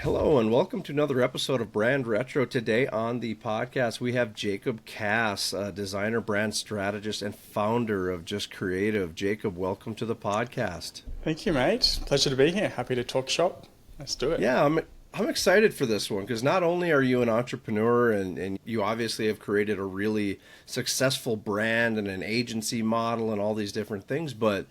Hello and welcome to another episode of Brand Retro. Today on the podcast we have Jacob Cass, designer, brand strategist, and founder of Just Creative. Jacob, welcome to the podcast. Thank you, mate. Pleasure to be here. Happy to talk shop. Let's do it. Yeah, I'm excited for this one because not only are you an entrepreneur and you obviously have created a really successful brand and an agency model and all these different things, but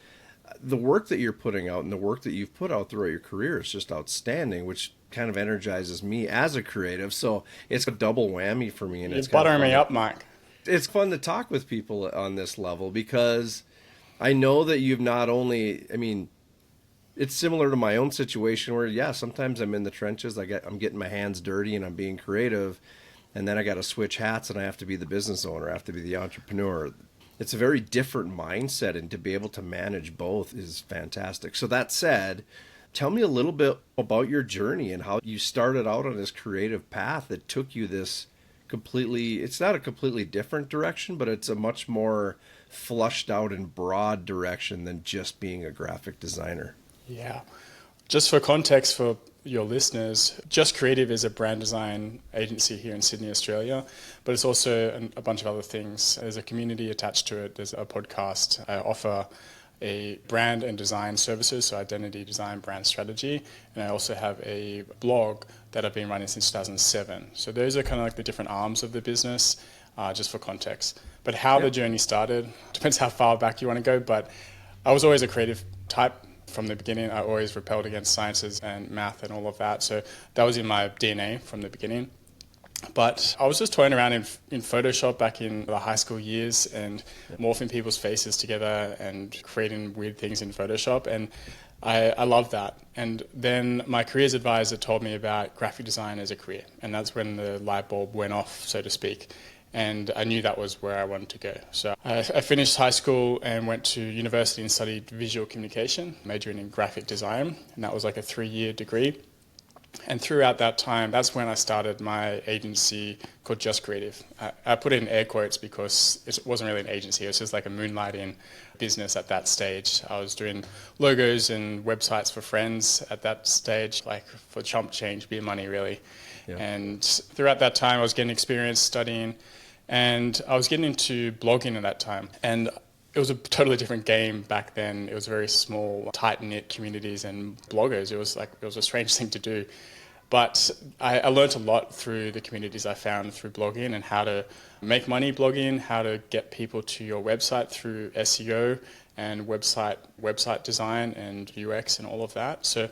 the work that you're putting out and the work that you've put out throughout your career is just outstanding, which kind of energizes me as a creative. So it's a double whammy for me. And You're it's kind buttering of me up, Mike. It's fun to talk with people on this level because I know that you've not only, it's similar to my own situation where, yeah, sometimes I'm in the trenches. I'm getting my hands dirty and I'm being creative. And then I got to switch hats and I have to be the business owner. I have to be the entrepreneur. It's a very different mindset, and to be able to manage both is fantastic. So that said, tell me a little bit about your journey and how you started out on this creative path that took you this completely, it's not a completely different direction, but it's a much more flushed out and broad direction than just being a graphic designer. Yeah. Just for context for your listeners, Just Creative is a brand design agency here in Sydney, Australia, but it's also a bunch of other things. There's a community attached to it. There's a podcast. I offer a brand and design services, so identity design, brand strategy, and I also have a blog that I've been running since 2007. So those are kind of like the different arms of the business, just for context. But how the journey started depends how far back you want to go, but I was always a creative type. From the beginning, I always repelled against sciences and math and all of that. So that was in my DNA from the beginning. But I was just toying around in Photoshop back in the high school years and morphing people's faces together and creating weird things in Photoshop. And I loved that. And then my careers advisor told me about graphic design as a career. And that's when the light bulb went off, so to speak. And I knew that was where I wanted to go. So I finished high school and went to university and studied visual communication, majoring in graphic design, and that was like a 3-year degree. And throughout that time, that's when I started my agency called Just Creative. I put it in air quotes because it wasn't really an agency, it was just like a moonlighting business at that stage. I was doing logos and websites for friends at that stage, like for chump change, beer money really. Yeah. And throughout that time, I was getting experience studying, and I was getting into blogging at that time. And it was a totally different game back then. It was very small, tight-knit communities and bloggers. It was a strange thing to do. But I learned a lot through the communities I found through blogging and how to make money blogging, how to get people to your website through SEO and website design and UX and all of that. So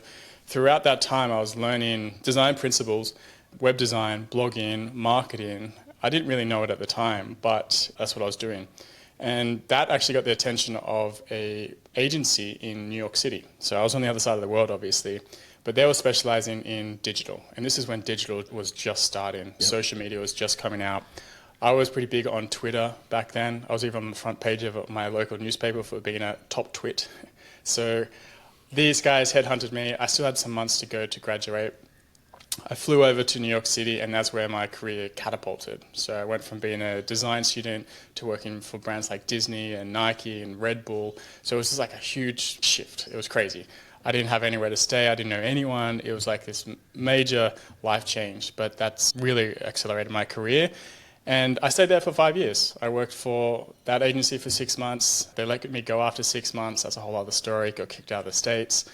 throughout that time, I was learning design principles, web design, blogging, marketing. I didn't really know it at the time, but that's what I was doing. And that actually got the attention of an agency in New York City. So I was on the other side of the world, obviously, but they were specializing in digital. And this is when digital was just starting. Yep. Social media was just coming out. I was pretty big on Twitter back then. I was even on the front page of my local newspaper for being a top twit. So these guys headhunted me. I still had some months to go to graduate. I flew over to New York City, and that's where my career catapulted. So I went from being a design student to working for brands like Disney and Nike and Red Bull. So it was just like a huge shift. It was crazy. I didn't have anywhere to stay. I didn't know anyone. It was like this major life change, but that's really accelerated my career. And I stayed there for 5 years. I worked for that agency for 6 months. They let me go after 6 months. That's a whole other story. Got kicked out of the States.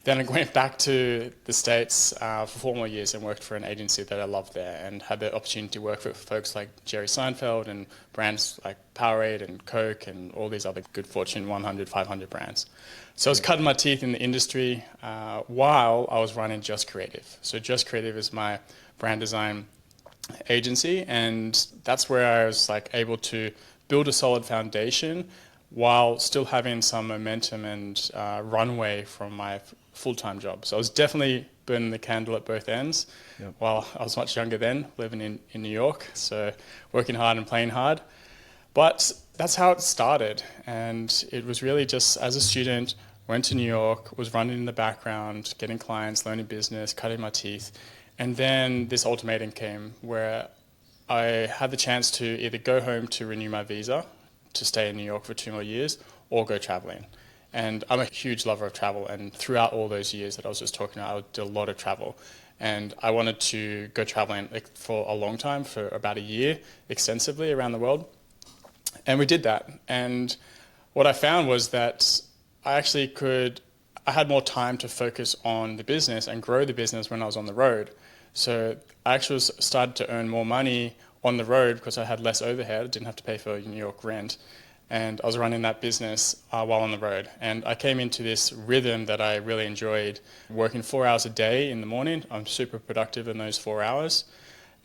Then I went back to the States for 4 more years and worked for an agency that I loved there and had the opportunity to work with folks like Jerry Seinfeld and brands like Powerade and Coke and all these other good Fortune 100, 500 brands. So I was cutting my teeth in the industry while I was running Just Creative. So Just Creative is my brand design agency, and that's where I was like able to build a solid foundation while still having some momentum and runway from my full-time job. So I was definitely burning the candle at both ends. Yep. While I was much younger then, living in New York, so working hard and playing hard. But that's how it started, and it was really just as a student, went to New York, was running in the background, getting clients, learning business, cutting my teeth, and then this ultimatum came where I had the chance to either go home to renew my visa, to stay in New York for 2 more years, or go traveling. And I'm a huge lover of travel. And throughout all those years that I was just talking about, I did a lot of travel. And I wanted to go traveling for a long time, for about a year, extensively around the world. And we did that. And what I found was that I had more time to focus on the business and grow the business when I was on the road. So I actually started to earn more money on the road because I had less overhead. I didn't have to pay for New York rent. And I was running that business while on the road. And I came into this rhythm that I really enjoyed, working 4 hours a day in the morning. I'm super productive in those 4 hours.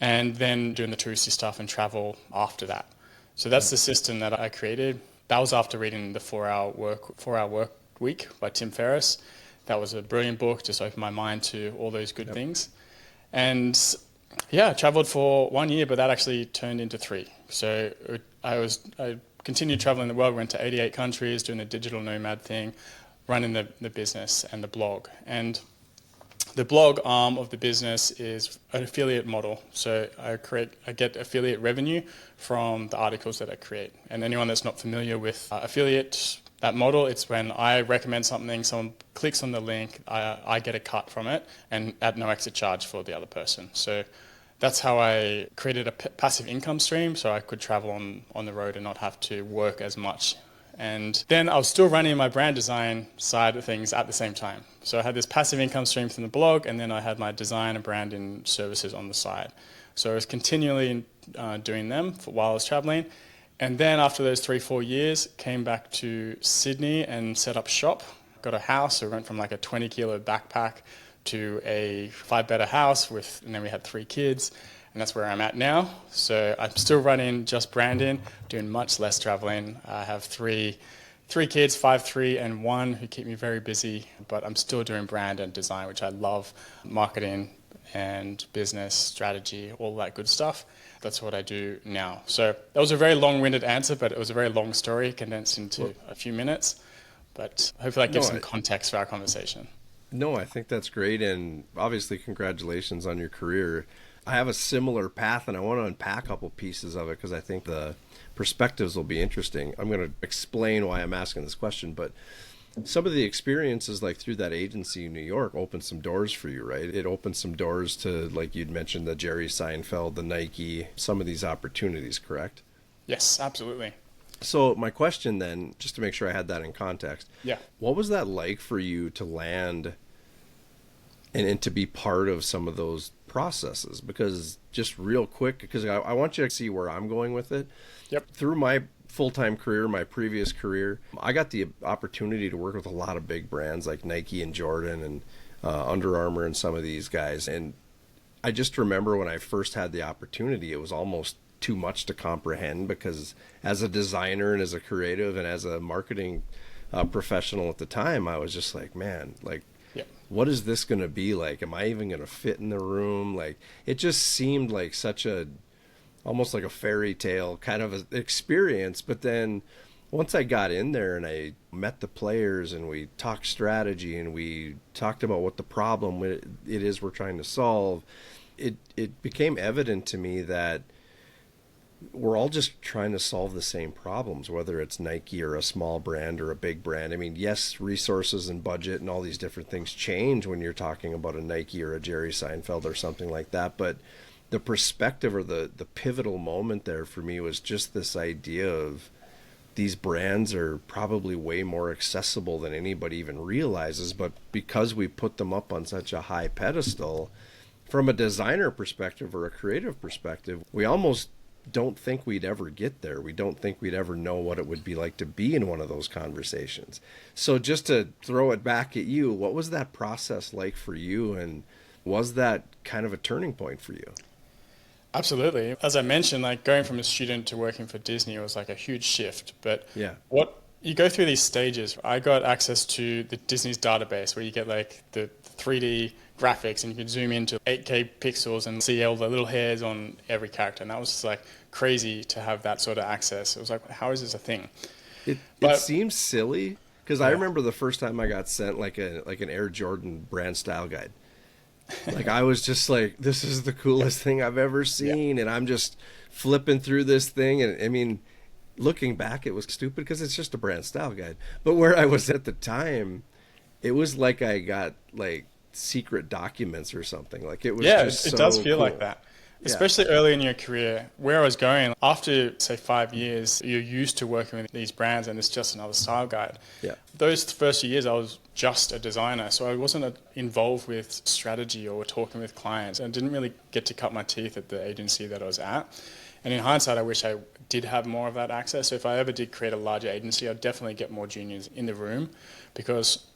And then doing the touristy stuff and travel after that. So that's the system that I created. That was after reading the 4 Hour Work Week by Tim Ferriss. That was a brilliant book, just opened my mind to all those good things. And yeah, I traveled for 1 year, but that actually turned into 3. So I continued traveling the world, went to 88 countries, doing the digital nomad thing, running the business and the blog. And the blog arm of the business is an affiliate model. So I get affiliate revenue from the articles that I create. And anyone that's not familiar with affiliate, that model, it's when I recommend something, someone clicks on the link, I get a cut from it, and at no extra charge for the other person. So that's how I created a passive income stream, so I could travel on the road and not have to work as much. And then I was still running my brand design side of things at the same time. So I had this passive income stream from the blog, and then I had my design and branding services on the side. So I was continually doing them while I was traveling. And then after those 3-4 years, came back to Sydney and set up shop. Got a house, so we went from like a 20-kilo backpack to a 5-bedder house and then we had 3 kids, and that's where I'm at now. So I'm still running just branding, doing much less traveling. I have three kids, 5, 3, and 1 who keep me very busy, but I'm still doing brand and design, which I love, marketing and business strategy, all that good stuff. That's what I do now. So that was a very long-winded answer, but it was a very long story condensed into a few minutes. But hopefully that gives some context for our conversation. No, I think that's great. And obviously, congratulations on your career. I have a similar path, and I want to unpack a couple pieces of it because I think the perspectives will be interesting. I'm going to explain why I'm asking this question, but some of the experiences, like through that agency in New York, opened some doors for you, right? It opened some doors to, like you'd mentioned, the Jerry Seinfeld, the Nike, some of these opportunities, correct? Yes, absolutely. So my question then, just to make sure I had that in context, Yeah. what was that like for you to land and to be part of some of those processes? Because just real quick, because I want you to see where I'm going with it. Yep. Through my full-time career, my previous career, I got the opportunity to work with a lot of big brands like Nike and Jordan and Under Armour and some of these guys. And I just remember when I first had the opportunity, it was almost too much to comprehend, because as a designer and as a creative and as a marketing professional at the time, I was just like, man, like, what is this going to be like? Am I even going to fit in the room? Like, it just seemed like such almost like a fairy tale kind of an experience. But then once I got in there and I met the players and we talked strategy and we talked about what the problem it is we're trying to solve, it became evident to me that we're all just trying to solve the same problems, whether it's Nike or a small brand or a big brand. I mean, yes, resources and budget and all these different things change when you're talking about a Nike or a Jerry Seinfeld or something like that. But the perspective or the pivotal moment there for me was just this idea of these brands are probably way more accessible than anybody even realizes. But because we put them up on such a high pedestal, from a designer perspective or a creative perspective, we almost don't think we'd ever get there. We don't think we'd ever know what it would be like to be in one of those conversations. So just to throw it back at you, what was that process like for you? And was that kind of a turning point for you? Absolutely. As I mentioned, like going from a student to working for Disney was like a huge shift. But what you go through these stages. I got access to the Disney's database where you get like the 3D graphics and you can zoom into 8K pixels and see all the little hairs on every character. And that was just like crazy to have that sort of access. It was like, how is this a thing? It seems silly because I remember the first time I got sent like an Air Jordan brand style guide. Like I was just like, this is the coolest thing I've ever seen. And I'm just flipping through this thing. And I mean, looking back, it was stupid because it's just a brand style guide. But where I was at the time, it was like I got like secret documents or something. Like it was Yeah, just it does so feel like cool. that. Yeah. Especially early in your career, where I was going, after say 5 years, you're used to working with these brands and it's just another style guide. Yeah. Those first few years, I was just a designer, so I wasn't involved with strategy or talking with clients. I didn't really get to cut my teeth at the agency that I was at. And in hindsight, I wish I did have more of that access. So if I ever did create a larger agency, I'd definitely get more juniors in the room, because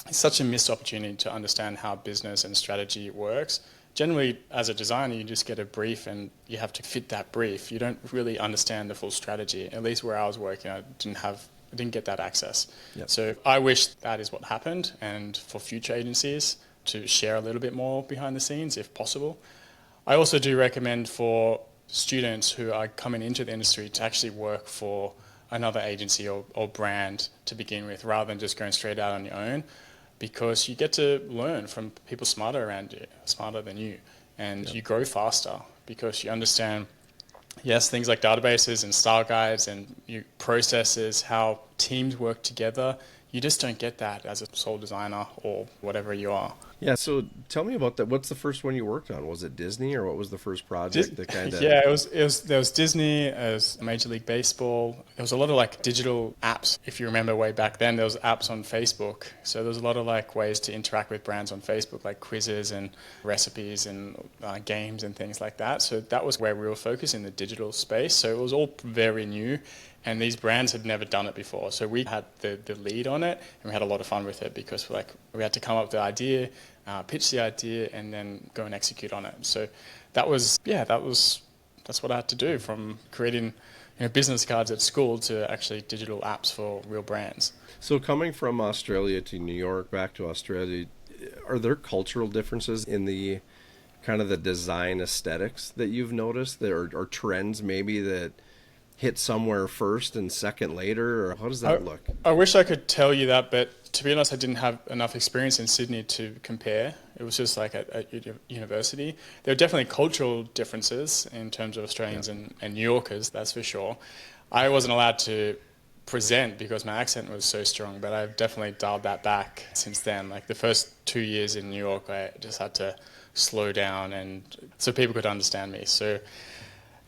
it's such a missed opportunity to understand how business and strategy works. Generally, as a designer, you just get a brief and you have to fit that brief. You don't really understand the full strategy. At least where I was working, I didn't get that access. Yep. So I wish that is what happened, and for future agencies to share a little bit more behind the scenes if possible. I also do recommend for students who are coming into the industry to actually work for another agency or brand to begin with, rather than just going straight out on your own, because you get to learn from people smarter around you, smarter than you, and you grow faster because you understand, yes, things like databases and style guides and processes, how teams work together. You just don't get that as a sole designer or whatever you are. Yeah. So tell me about that. What's the first one you worked on? Was it Disney, or what was the first project that kind of? Yeah, there was Disney, as Major League Baseball. There was a lot of like digital apps. If you remember way back then, there was apps on Facebook. So there was a lot of like ways to interact with brands on Facebook, like quizzes and recipes and games and things like that. So that was where we were focused in the digital space. So it was all very new, and these brands had never done it before. So we had the lead on it, and we had a lot of fun with it, because we had to come up with the idea, pitch the idea, and then go and execute on it. So that's what I had to do, from creating business cards at school to actually digital apps for real brands. So coming from Australia to New York, back to Australia, are there cultural differences in the kind of the design aesthetics that you've noticed, or trends maybe that hit somewhere first and second later, or how does that look? I wish I could tell you that, but to be honest, I didn't have enough experience in Sydney to compare. It was just like at university. There are definitely cultural differences in terms of Australians and New Yorkers, that's for sure. I wasn't allowed to present because my accent was so strong, but I've definitely dialed that back since then. Like the first 2 years in New York, I just had to slow down and so people could understand me. So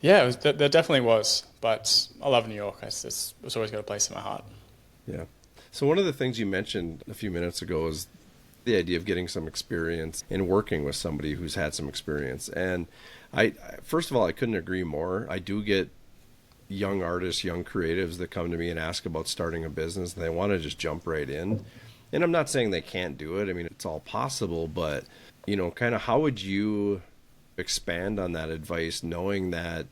yeah, there definitely was, but I love New York. It's always got a place in my heart. Yeah. So one of the things you mentioned a few minutes ago is the idea of getting some experience in working with somebody who's had some experience. And first of all, I couldn't agree more. I do get young artists, young creatives that come to me and ask about starting a business, and they want to just jump right in. And I'm not saying they can't do it. I mean, it's all possible, but kind of how would you expand on that advice, knowing that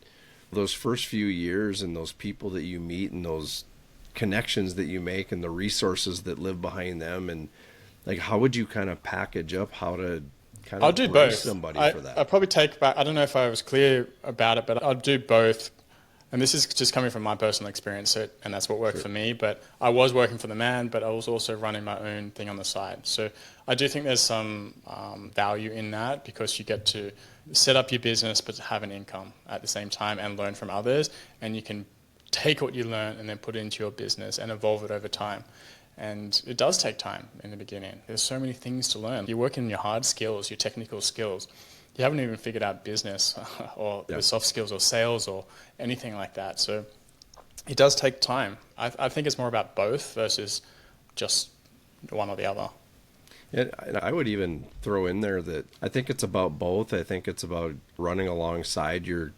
those first few years and those people that you meet and those connections that you make and the resources that live behind them, and like how would you kind of package up how to kind of I'll do both. somebody for that? I'll probably take back, I don't know if I was clear about it, but I'll do both. And this is just coming from my personal experience, and that's what worked for me. But I was working for the man, but I was also running my own thing on the side. So I do think there's some value in that, because you get to set up your business but have an income at the same time and learn from others. And you can take what you learn and then put it into your business and evolve it over time. And it does take time in the beginning. There's so many things to learn. You're working on your hard skills, your technical skills. You haven't even figured out business or the soft skills or sales or anything like that. So it does take time. I think it's more about both versus just one or the other. And I would even throw in there that I think it's about both. I think it's about running alongside your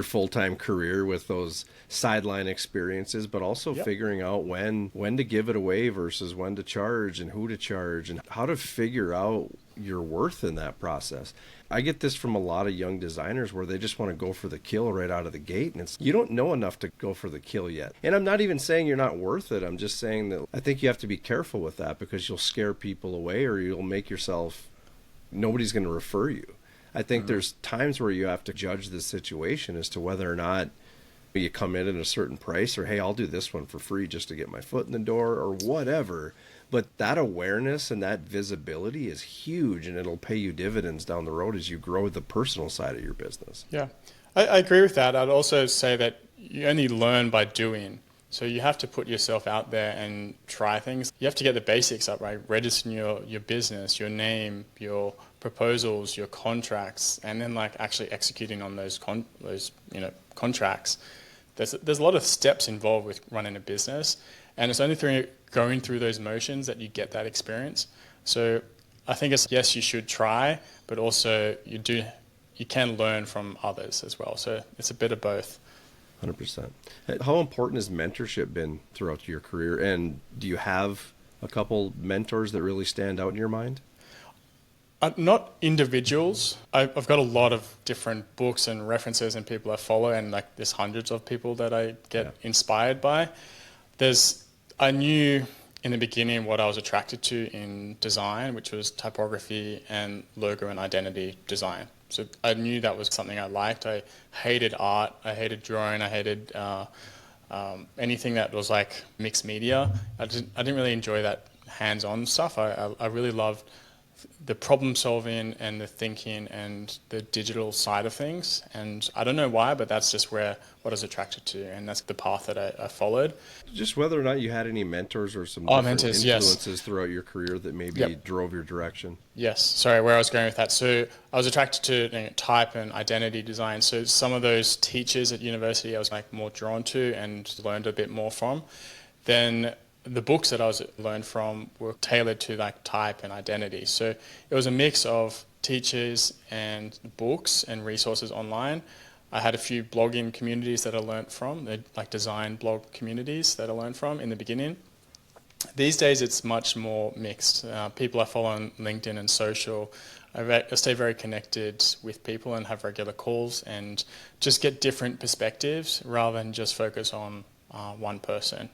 full-time career with those sideline experiences, but also figuring out when to give it away versus when to charge and who to charge and how to figure out your worth in that process. I get this from a lot of young designers where they just want to go for the kill right out of the gate, and you don't know enough to go for the kill yet. And I'm not even saying you're not worth it. I'm just saying that I think you have to be careful with that, because you'll scare people away, or you'll make yourself, nobody's going to refer you. I think there's times where you have to judge the situation as to whether or not you come in at a certain price, or, hey, I'll do this one for free just to get my foot in the door, or whatever. But that awareness and that visibility is huge, and it'll pay you dividends down the road as you grow the personal side of your business. Yeah, I agree with that. I'd also say that you only learn by doing. So you have to put yourself out there and try things. You have to get the basics up, right? Registering your business, your name, your proposals, your contracts, and then like actually executing on those contracts. There's a lot of steps involved with running a business, and it's only through going through those motions that you get that experience. So I think it's, yes, you should try, but also you can learn from others as well. So it's a bit of both. 100%. How important has mentorship been throughout your career? And do you have a couple mentors that really stand out in your mind? Not individuals. I've got a lot of different books and references and people I follow, and like there's hundreds of people that I get inspired by. I knew in the beginning what I was attracted to in design, which was typography and logo and identity design. So I knew that was something I liked. I hated art, I hated drawing, I hated anything that was like mixed media. I didn't really enjoy that hands-on stuff. I really loved the problem solving and the thinking and the digital side of things. And I don't know why, but that's just what I was attracted to. And that's the path that I followed. Just whether or not you had any mentors or some different mentors, influences yes. throughout your career that maybe drove your direction. Yes. Sorry, where I was going with that. So I was attracted to type and identity design. So some of those teachers at university I was like more drawn to and learned a bit more from. Then the books that I was learned from were tailored to like type and identity. So it was a mix of teachers and books and resources online. I had a few blogging communities that I learned from, like design blog communities that I learned from in the beginning. These days it's much more mixed. People I follow on LinkedIn and social, I stay very connected with people and have regular calls and just get different perspectives rather than just focus on one person.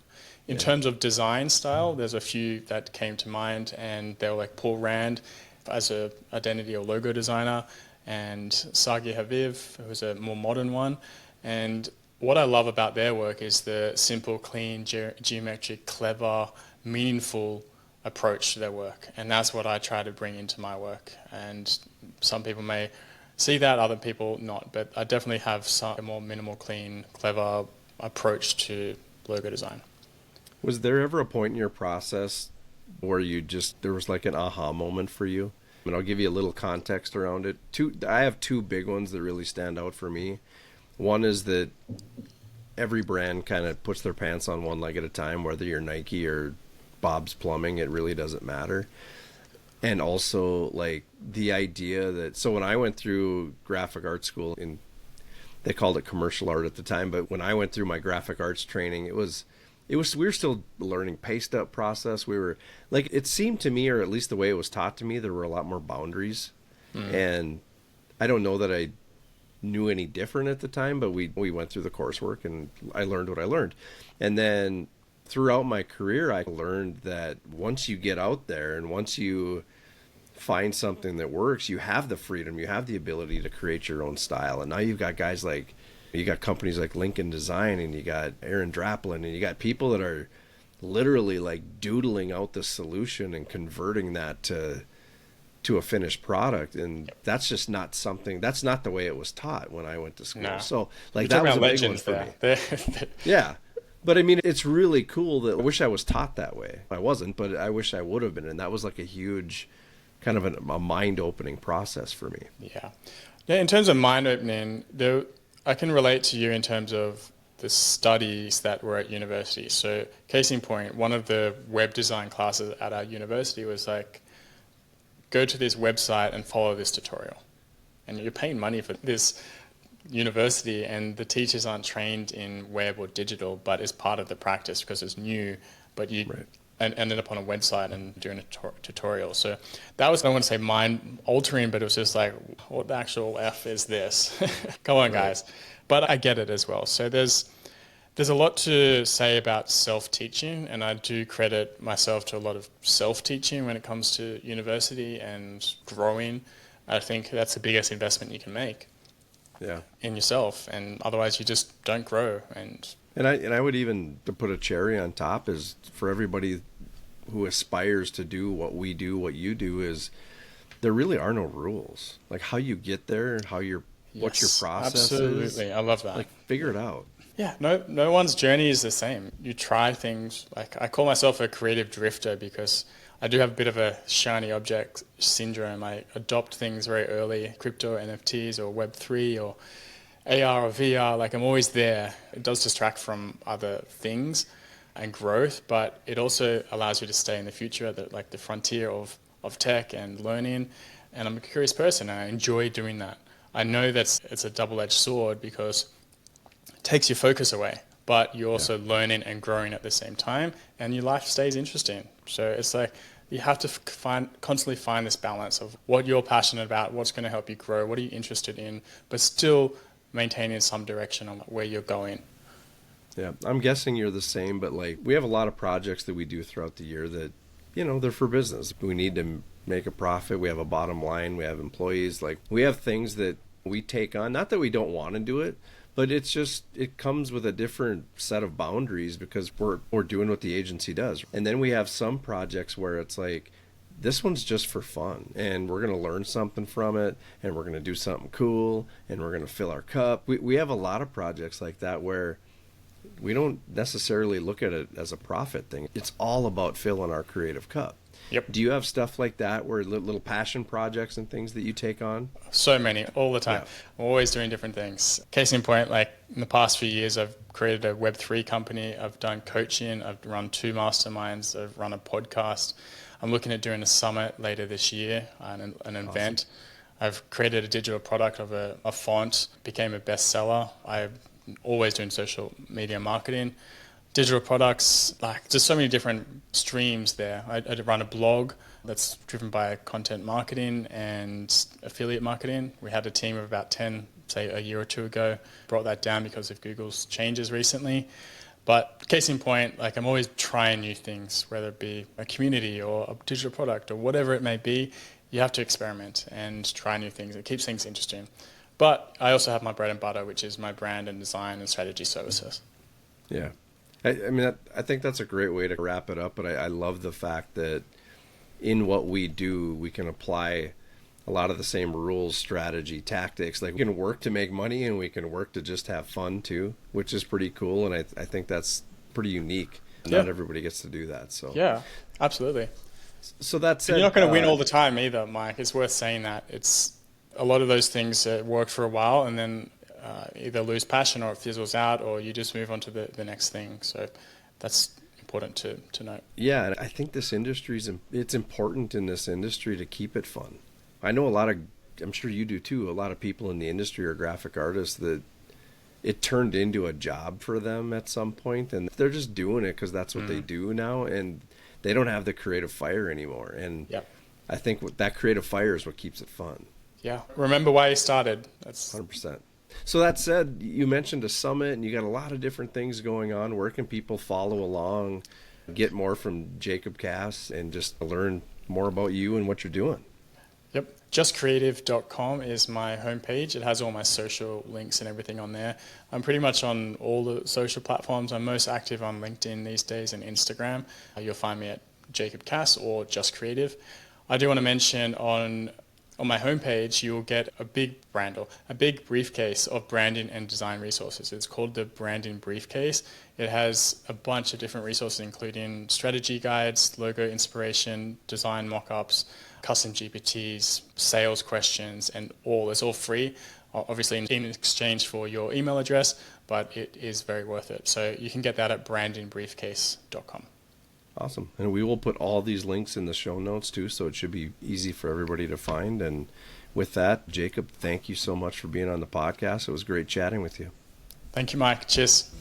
In terms of design style, there's a few that came to mind, and they were like Paul Rand as a identity or logo designer, and Sagi Haviv, who's a more modern one. And what I love about their work is the simple, clean, geometric, clever, meaningful approach to their work. And that's what I try to bring into my work. And some people may see that, other people not. But I definitely have a more minimal, clean, clever approach to logo design. Was there ever a point in your process where there was like an aha moment for you? And I'll give you a little context around it. I have two big ones that really stand out for me. One is that every brand kind of puts their pants on one leg at a time, whether you're Nike or Bob's Plumbing, it really doesn't matter. And also like the idea that, so when I went through graphic art school, they called it commercial art at the time, but when I went through my graphic arts training, we were still learning paste up process. We were like, it seemed to me, or at least the way it was taught to me, there were a lot more boundaries. And I don't know that I knew any different at the time, but we went through the coursework and I learned what I learned. And then throughout my career, I learned that once you get out there and once you find something that works, you have the freedom, you have the ability to create your own style. And now you've got guys like, you got companies like Lincoln Design, and you got Aaron Draplin, and you got people that are literally like doodling out the solution and converting that to a finished product. And that's just not that's not the way it was taught when I went to school. No. So like that was a big one for me. Yeah. But I mean, it's really cool that I wish I was taught that way. I wasn't, but I wish I would have been. And that was like a huge kind of a mind-opening process for me. Yeah. In terms of mind-opening, I can relate to you in terms of the studies that were at university. So case in point, one of the web design classes at our university was like, go to this website and follow this tutorial. And you're paying money for this university, and the teachers aren't trained in web or digital, but it's part of the practice because it's new, but you ended up on a website and doing a tutorial. So that was, I don't want to say mind altering, but it was just like, what the actual F is this? Come on, guys. But I get it as well. So there's a lot to say about self-teaching, and I do credit myself to a lot of self-teaching when it comes to university and growing. I think that's the biggest investment you can make in yourself, and otherwise you just don't grow. And I would even, to put a cherry on top, is for everybody who aspires to do what we do, what you do, is there really are no rules. Like how you get there and what your process is. Absolutely. I love that. Like figure it out. Yeah, no one's journey is the same. You try things. Like, I call myself a creative drifter because I do have a bit of a shiny object syndrome. I adopt things very early, crypto, NFTs, or Web3, or AR or VR. Like, I'm always there. It does distract from other things and growth, but it also allows you to stay in the future, the frontier of tech and learning. And I'm a curious person, and I enjoy doing that. I know that it's a double-edged sword because takes your focus away, but you're also learning and growing at the same time, and your life stays interesting. So it's like you have to constantly find this balance of what you're passionate about, what's going to help you grow, what are you interested in, but still maintaining some direction on where you're going. Yeah, I'm guessing you're the same, but like we have a lot of projects that we do throughout the year that, they're for business. We need to make a profit. We have a bottom line. We have employees. Like we have things that we take on, not that we don't want to do it, but it's just, it comes with a different set of boundaries because we're doing what the agency does. And then we have some projects where it's like, this one's just for fun and we're going to learn something from it and we're going to do something cool and we're going to fill our cup. We have a lot of projects like that where we don't necessarily look at it as a profit thing. It's all about filling our creative cup. Yep. Do you have stuff like that where little passion projects and things that you take on? So many, all the time. Yeah. I'm always doing different things. Case in point, like in the past few years, I've created a Web3 company. I've done coaching. I've run 2 masterminds. I've run a podcast. I'm looking at doing a summit later this year, an event. I've created a digital product of a font, became a bestseller. I'm always doing social media marketing. Digital products, like just so many different streams there. I run a blog that's driven by content marketing and affiliate marketing. We had a team of about 10, say a year or 2 ago, brought that down because of Google's changes recently. But case in point, like I'm always trying new things, whether it be a community or a digital product or whatever it may be. You have to experiment and try new things. It keeps things interesting. But I also have my bread and butter, which is my brand and design and strategy services. Yeah. I think that's a great way to wrap it up, but I love the fact that in what we do, we can apply a lot of the same rules, strategy, tactics. Like we can work to make money and we can work to just have fun too, which is pretty cool. And I think that's pretty unique. Yeah. Not everybody gets to do that. So yeah, absolutely. So that said, you're not going to win all the time either, Mike. It's worth saying that. It's a lot of those things work for a while and then either lose passion or it fizzles out or you just move on to the next thing. So that's important to note. Yeah, and I think this industry it's important in this industry to keep it fun. I know I'm sure you do too, a lot of people in the industry are graphic artists that it turned into a job for them at some point and they're just doing it because that's what they do now and they don't have the creative fire anymore. And I think that creative fire is what keeps it fun. Yeah. Remember why you started. That's 100%. So that said, you mentioned a summit and you got a lot of different things going on. Where can people follow along, get more from Jacob Cass and just learn more about you and what you're doing? Yep. Justcreative.com is my homepage. It has all my social links and everything on there. I'm pretty much on all the social platforms. I'm most active on LinkedIn these days and Instagram. You'll find me at Jacob Cass or Just Creative. I do want to mention on my homepage, you'll get a big a big briefcase of branding and design resources. It's called the Branding Briefcase. It has a bunch of different resources, including strategy guides, logo inspiration, design mock-ups, custom GPTs, sales questions, and all. It's all free, obviously in exchange for your email address, but it is very worth it. So you can get that at brandingbriefcase.com. Awesome. And we will put all these links in the show notes too, so it should be easy for everybody to find. And with that, Jacob, thank you so much for being on the podcast. It was great chatting with you. Thank you, Mike. Cheers.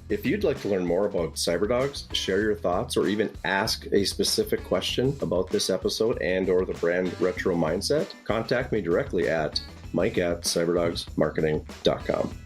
If you'd like to learn more about CyberDogs, share your thoughts, or even ask a specific question about this episode and or the brand retro mindset, contact me directly at mike@cyberdogsmarketing.com.